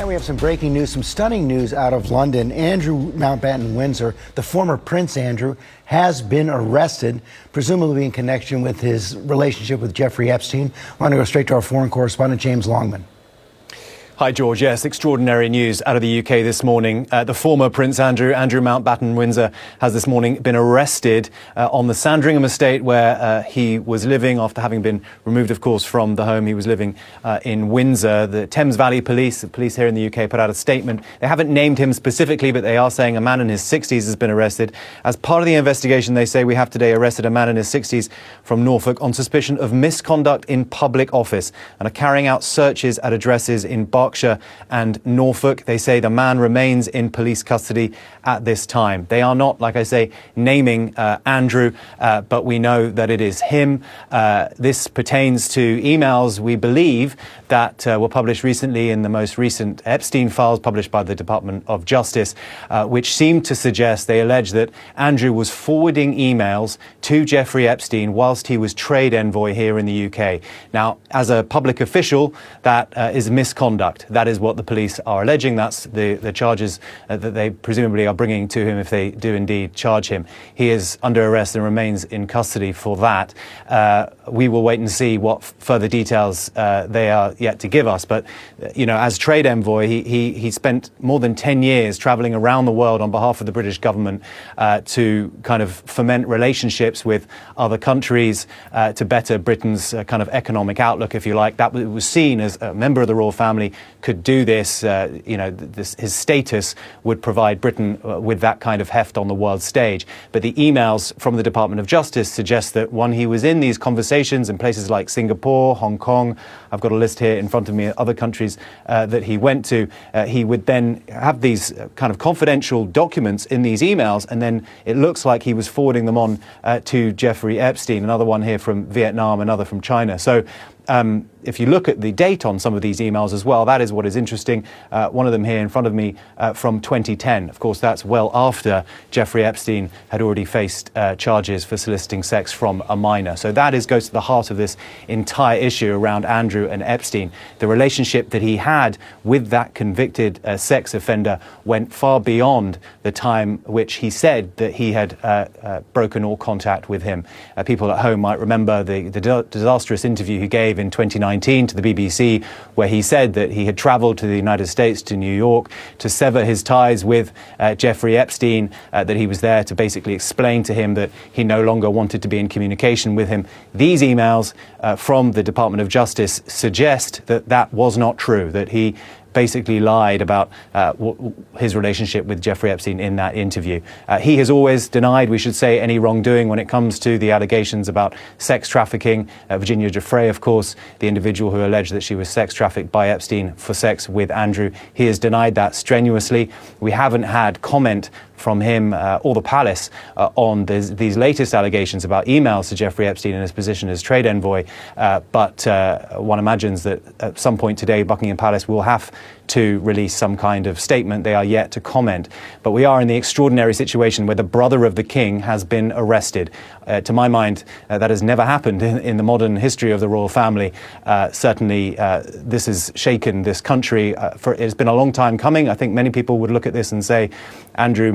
Now we have some breaking news, some stunning news out of London. Andrew Mountbatten-Windsor, the former Prince Andrew, has been arrested, presumably in connection with his relationship with Jeffrey Epstein. I want to go straight to our foreign correspondent, James Longman. Hi, George. Yes, extraordinary news out of the UK this morning. The former Prince Andrew Mountbatten-Windsor, has this morning been arrested on the Sandringham estate where he was living after having been removed, of course, from the home he was living in Windsor. The Thames Valley Police, the police here in the UK, put out a statement. They haven't named him specifically, but they are saying a man in his 60s has been arrested. As part of the investigation, they say we have today arrested a man in his 60s from Norfolk on suspicion of misconduct in public office and are carrying out searches at addresses in Berkshire and Norfolk. They say the man remains in police custody at this time. They are not, like I say, naming Andrew, but we know that it is him. This pertains to emails, we believe, that were published recently in the most recent Epstein files published by the Department of Justice, which seem to suggest, they allege that Andrew was forwarding emails to Jeffrey Epstein whilst he was trade envoy here in the UK. Now, as a public official, that is misconduct. That is what the police are alleging. That's the charges that they presumably are bringing to him if they do indeed charge him. He is under arrest and remains in custody for that. We will wait and see what further details they are yet to give us. But, you know, as trade envoy, he spent more than 10 years travelling around the world on behalf of the British government to kind of foment relationships with other countries to better Britain's kind of economic outlook, if you like. That was seen as a member of the royal family could do this. You know, his status would provide Britain with that kind of heft on the world stage. But the emails from the Department of Justice suggest that when he was in these conversations in places like Singapore, Hong Kong, I've got a list here in front of me, other countries that he went to, he would then have these kind of confidential documents in these emails, and then it looks like he was forwarding them on to Jeffrey Epstein, another one here from Vietnam, another from China. So if you look at the date on some of these emails as well, that is what is interesting. One of them here in front of me from 2010. Of course, that's well after Jeffrey Epstein had already faced charges for soliciting sex from a minor. So that goes to the heart of this entire issue around Andrew and Epstein. The relationship that he had with that convicted sex offender went far beyond the time which he said that he had broken all contact with him. People at home might remember the disastrous interview he gave in 2019 to the BBC, where he said that he had travelled to the United States, to New York, to sever his ties with Jeffrey Epstein, that he was there to basically explain to him that he no longer wanted to be in communication with him. These emails from the Department of Justice suggest that that was not true, that he basically lied about his relationship with Jeffrey Epstein in that interview. He has always denied, we should say, any wrongdoing when it comes to the allegations about sex trafficking. Virginia Giuffre, of course, the individual who alleged that she was sex trafficked by Epstein for sex with Andrew, he has denied that strenuously. We haven't had comment from him or the palace on these latest allegations about emails to Jeffrey Epstein in his position as trade envoy. But one imagines that at some point today, Buckingham Palace will have to release some kind of statement. They are yet to comment. But we are in the extraordinary situation where the brother of the king has been arrested. To my mind, that has never happened in the modern history of the royal family. Certainly, this has shaken this country. It's been a long time coming. I think many people would look at this and say, Andrew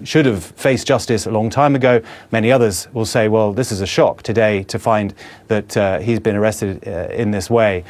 should have faced justice a long time ago. Many others will say, well, this is a shock today to find that he's been arrested in this way.